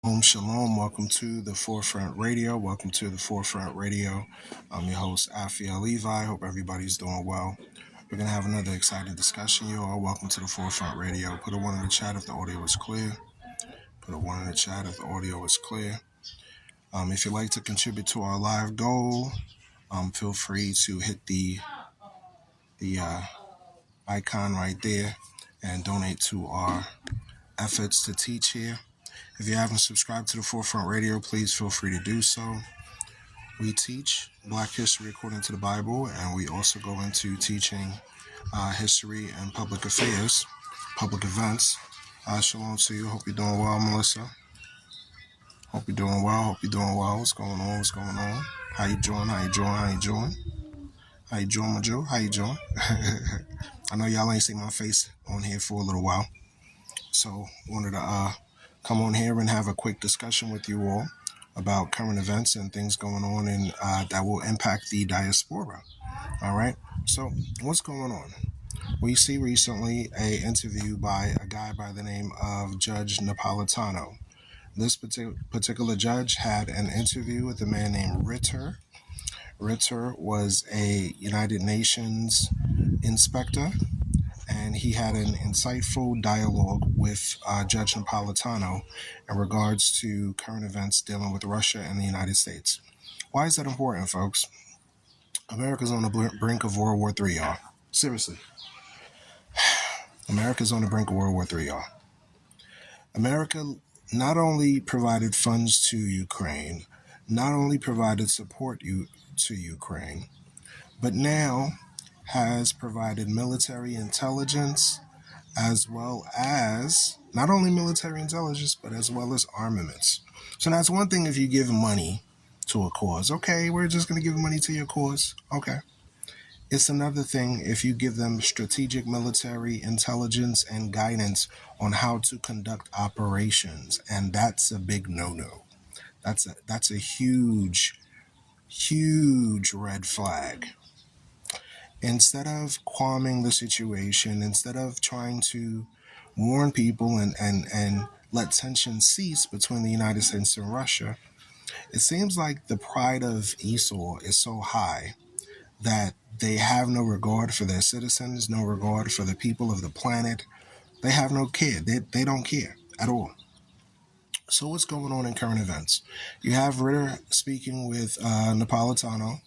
Shalom. Welcome to the Forefront Radio. Welcome to the Forefront Radio. I'm your host, Afia Levi. Hope everybody's doing well. We're going to have another exciting discussion, you all. Welcome to the Forefront Radio. Put a one in the chat if the audio is clear. Put a one in the chat if the audio is clear. If you'd like to contribute to our live goal, feel free to hit the icon right there and donate to our efforts to teach here. If you haven't subscribed to the Forefront Radio, please feel free to do so. We teach Black history according to the Bible, and we also go into teaching history and public affairs, public events. Shalom to you. Hope you're doing well, Melissa. Hope you're doing well. Hope you're doing well. What's going on? What's going on? How you doing? How you doing? How you doing? How you doing, my Joe? How you doing? I know y'all ain't seen my face on here for a little while, so wanted to come on here and have a quick discussion with you all about current events and things going on and that will impact the diaspora. All right. So what's going on? We see recently an interview by a guy by the name of Judge Napolitano. This particular judge had an interview with a man named Ritter. Ritter was a United Nations inspector, and he had an insightful dialogue with Judge Napolitano in regards to current events dealing with Russia and the United States. Why is that important, folks? America's on the brink of World War III, y'all. Seriously. America's on the brink of World War III, y'all. America not only provided funds to Ukraine, not only provided support to Ukraine, but now has provided military intelligence as well as not only military intelligence, but as well as armaments. So that's one thing if you give money to a cause. Okay, we're just going to give money to your cause. Okay. It's another thing if you give them strategic military intelligence and guidance on how to conduct operations. And that's a big no-no. That's a huge, huge red flag. Instead of calming the situation, instead of trying to warn people and let tension cease between the United States and Russia, it seems like the pride of Esau is so high that they have no regard for their citizens, no regard for the people of the planet. They have no care. They don't care at all. So what's going on in current events? You have Ritter speaking with Napolitano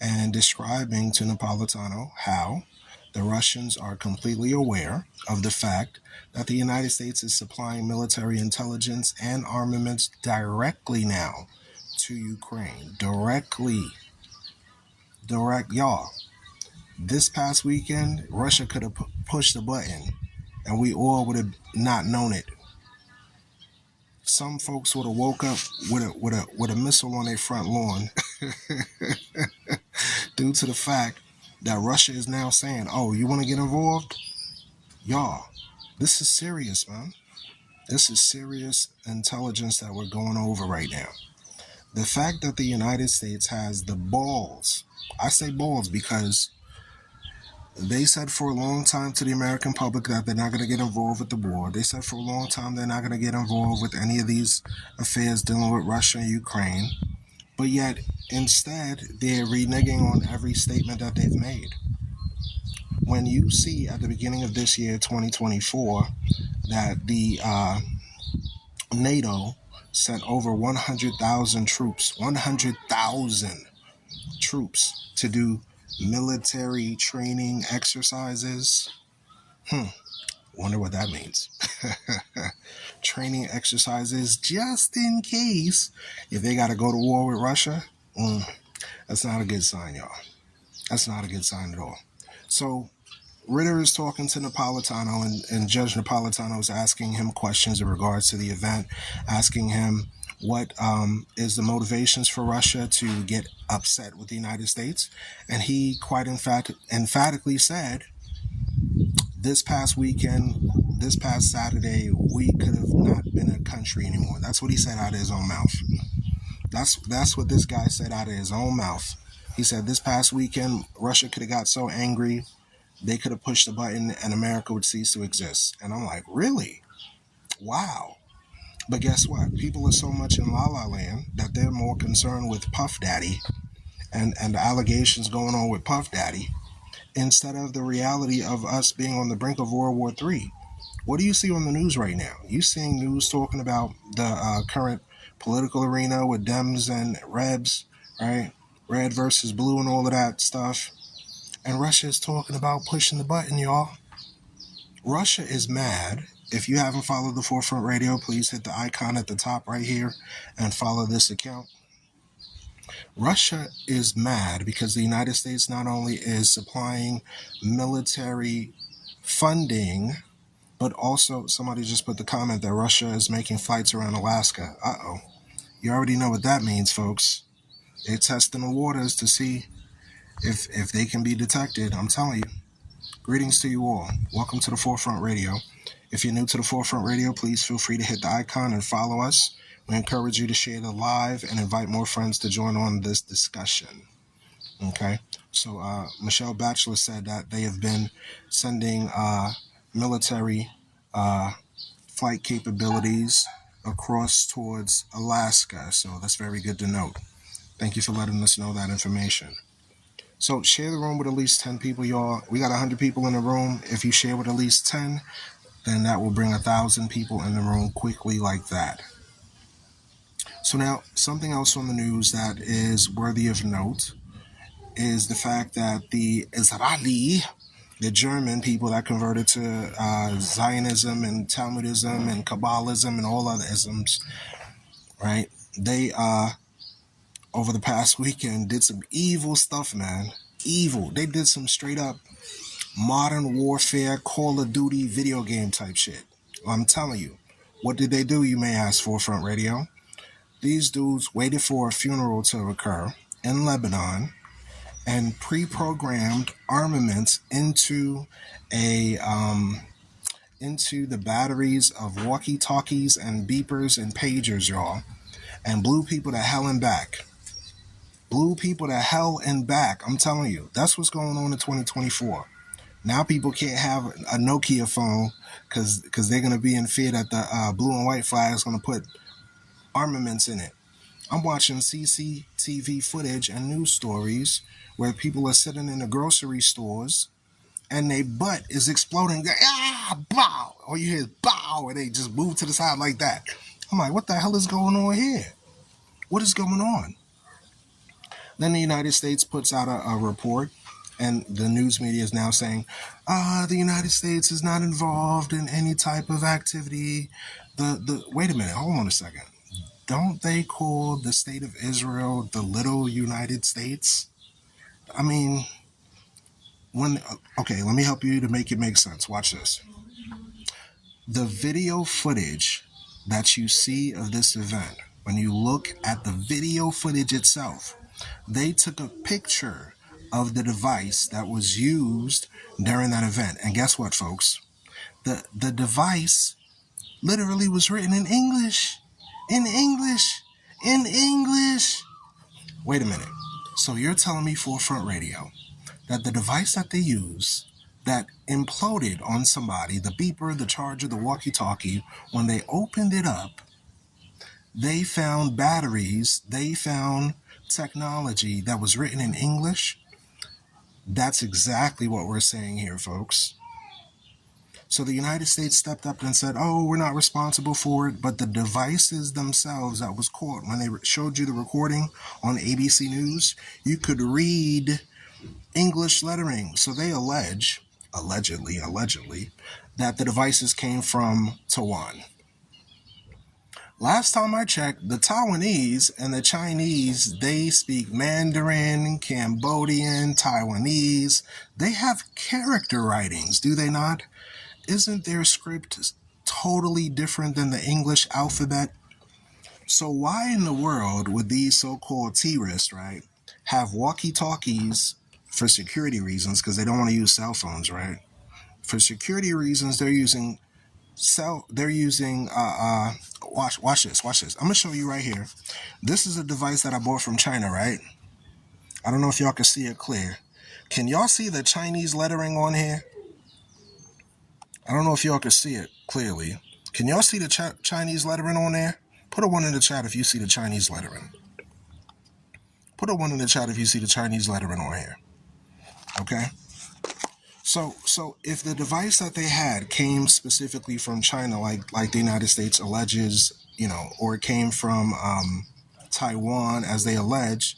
and describing to Napolitano how the Russians are completely aware of the fact that the United States is supplying military intelligence and armaments directly now to Ukraine. Y'all. This past weekend, Russia could have pushed the button and we all would have not known it. Some folks would have woke up with a missile on their front lawn due to the fact that Russia is now saying, oh, you want to get involved? Y'all, this is serious, man. This is serious intelligence that we're going over right now. The fact that the United States has the balls, I say balls because they said for a long time to the American public that they're not going to get involved with the war. They said for a long time they're not going to get involved with any of these affairs dealing with Russia and Ukraine. But yet, instead, they're reneging on every statement that they've made. When you see at the beginning of this year, 2024, that the NATO sent over 100,000 troops to do military training exercises. Wonder what that means. Training exercises just in case if they got to go to war with Russia. That's not a good sign, y'all. That's not a good sign at all. So Ritter is talking to Napolitano, and Judge Napolitano is asking him questions in regards to the event, asking him what is the motivations for Russia to get upset with the United States. And he quite emphatically said, this past Saturday, we could have not been a country anymore. That's what he said out of his own mouth. That's what this guy said out of his own mouth. He said this past weekend, Russia could have got so angry, they could have pushed the button and America would cease to exist. And I'm like, really? Wow. But guess what? People are so much in La La Land that they're more concerned with Puff Daddy and the allegations going on with Puff Daddy instead of the reality of us being on the brink of World War III. What do you see on the news right now? You seeing news talking about the current political arena with Dems and Rebs, right? Red versus blue and all of that stuff. And Russia is talking about pushing the button, y'all. Russia is mad. If you haven't followed the Forefront Radio, please hit the icon at the top right here and follow this account. Russia is mad because the United States not only is supplying military funding, but also somebody just put the comment that Russia is making flights around Alaska. Uh-oh. You already know what that means, folks. They're testing the waters to see if they can be detected. I'm telling you. Greetings to you all. Welcome to the Forefront Radio. If you're new to the Forefront Radio, please feel free to hit the icon and follow us. We encourage you to share the live and invite more friends to join on this discussion. Okay? So Michelle Batchelor said that they have been sending military flight capabilities across towards Alaska. So that's very good to note. Thank you for letting us know that information. So share the room with at least 10 people, y'all. We got 100 people in the room. If you share with at least 10, then that will bring 1,000 people in the room quickly like that. So now, something else on the news that is worthy of note is the fact that the Israeli, the German people that converted to Zionism and Talmudism and Kabbalism and all other isms, right? They, over the past weekend, did some evil stuff, man. Evil. They did some straight up modern warfare, Call of Duty video game type shit. I'm telling you. What did they do, you may ask, Forefront Radio? These dudes waited for a funeral to occur in Lebanon and pre-programmed armaments into the batteries of walkie-talkies and beepers and pagers, y'all, and blew people to hell and back. Blew people to hell and back. I'm telling you, that's what's going on in 2024. Now people can't have a Nokia phone because they're going to be in fear that the blue and white flag is going to put armaments in it. I'm watching CCTV footage and news stories where people are sitting in the grocery stores and their butt is exploding. Bow! Or you hear bow, and they just move to the side like that. I'm like, what the hell is going on here? What is going on? Then the United States puts out a report, and the news media is now saying, the United States is not involved in any type of activity. Wait a minute, hold on a second. Don't they call the state of Israel the little United States? I mean, okay, let me help you to make it make sense. Watch this. The video footage that you see of this event, when you look at the video footage itself, they took a picture of the device that was used during that event. And guess what, folks? The device literally was written in English. In English. In English. Wait a minute. So you're telling me, Forefront Radio, that the device that they use that imploded on somebody, the beeper, the charger, the walkie-talkie, when they opened it up, they found batteries, they found technology that was written in English? That's exactly what we're saying here, folks. So the United States stepped up and said, oh, we're not responsible for it, but the devices themselves that was caught, when they showed you the recording on ABC News, you could read English lettering. So they allegedly, that the devices came from Taiwan. Last time I checked, the Taiwanese and the Chinese, they speak Mandarin, Cambodian, Taiwanese. They have character writings, do they not? Isn't their script totally different than the English alphabet? So why in the world would these so-called terrorists, right, have walkie-talkies for security reasons, because they don't want to use cell phones, right? For security reasons, they're using watch this. I'm gonna show you right here. This is a device that I bought from China, right? I don't know if y'all can see it clear. Can y'all see the Chinese lettering on here? I don't know if y'all can see it clearly. Can y'all see the Chinese lettering on there? Put a 1 in the chat if you see the Chinese lettering. Put a 1 in the chat if you see the Chinese lettering on here. Okay? So if the device that they had came specifically from China, like the United States alleges, or it came from Taiwan, as they allege,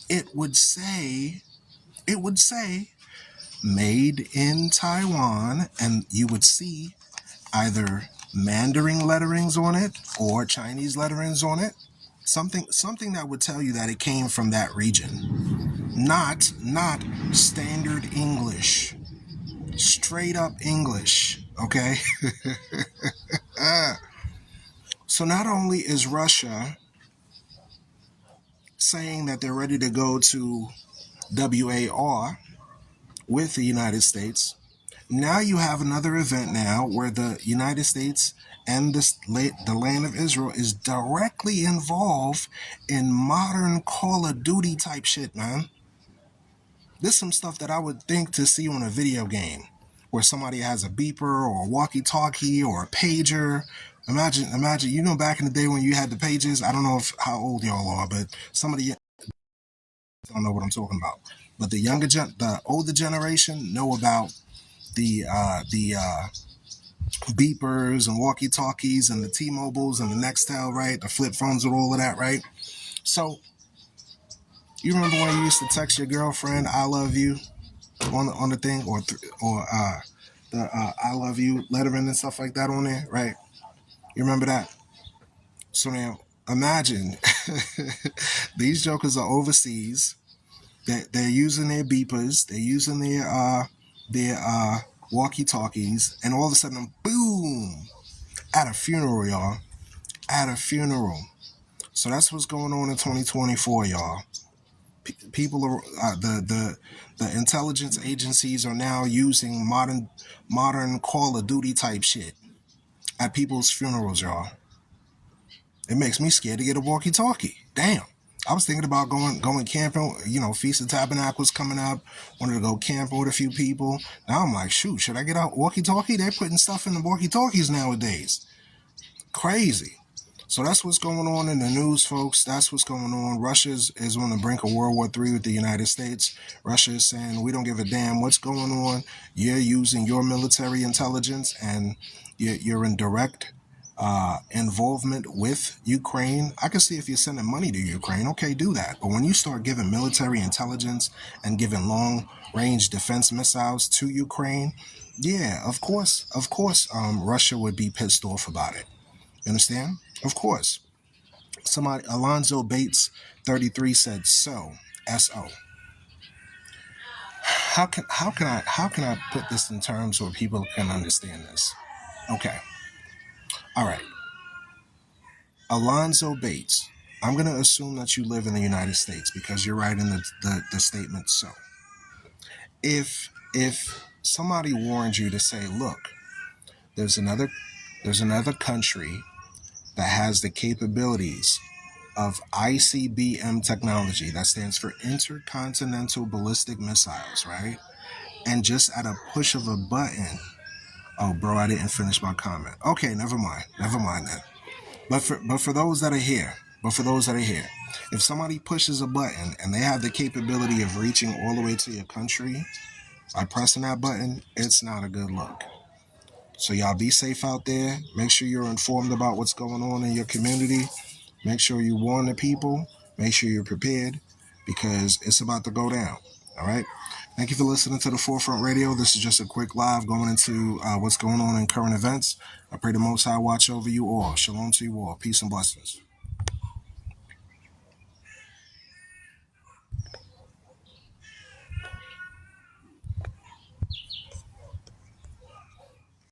it would say made in Taiwan, and you would see either Mandarin letterings on it or Chinese letterings on it. Something that would tell you that it came from that region. Not standard English. Straight up English, okay? So not only is Russia saying that they're ready to go to WAR with the United States, now you have another event now where the United States and the land of Israel is directly involved in modern Call of Duty type shit, man. This is some stuff that I would think to see on a video game where somebody has a beeper or a walkie-talkie or a pager. Imagine, back in the day when you had the pages. I don't know how old y'all are, but some of the don't know what I'm talking about. But the older generation know about the beepers and walkie-talkies and the T-Mobiles and the Nextel, right? The flip phones and all of that, right? So you remember when you used to text your girlfriend "I love you" on the thing, or the "I love you" lettering and stuff like that on there, right? You remember that? So now imagine these jokers are overseas. They're using their beepers. They're using their walkie-talkies, and all of a sudden, boom! At a funeral, y'all. At a funeral. So that's what's going on in 2024, y'all. People are the intelligence agencies are now using modern Call of Duty type shit at people's funerals, y'all. It makes me scared to get a walkie-talkie. Damn. I was thinking about going camping. Feast of Tabernacles coming up. Wanted to go camping with a few people. Now I'm like, shoot, should I get a walkie-talkie? They're putting stuff in the walkie-talkies nowadays. Crazy. So that's what's going on in the news, folks. That's what's going on. Russia is on the brink of World War III with the United States. Russia is saying, we don't give a damn what's going on. You're using your military intelligence, and you're in direct involvement with Ukraine. I can see if you're sending money to Ukraine, okay, do that. But when you start giving military intelligence and giving long-range defense missiles to Ukraine, yeah, of course, Russia would be pissed off about it. You understand? Of course. Alonzo Bates 33 said so. S-O. How can I put this in terms where people can understand this? Okay. All right. Alonzo Bates. I'm going to assume that you live in the United States because you're writing the statement so. If somebody warned you to say, look, there's another country that has the capabilities of ICBM technology, that stands for Intercontinental Ballistic Missiles, right? And just at a push of a button, oh, bro, I didn't finish my comment. Okay, never mind then. But for those that are here, if somebody pushes a button and they have the capability of reaching all the way to your country by pressing that button, it's not a good look. So y'all be safe out there. Make sure you're informed about what's going on in your community. Make sure you warn the people. Make sure you're prepared because it's about to go down. All right? Thank you for listening to the Forefront Radio. This is just a quick live going into what's going on in current events. I pray the Most High watch over you all. Shalom to you all. Peace and blessings.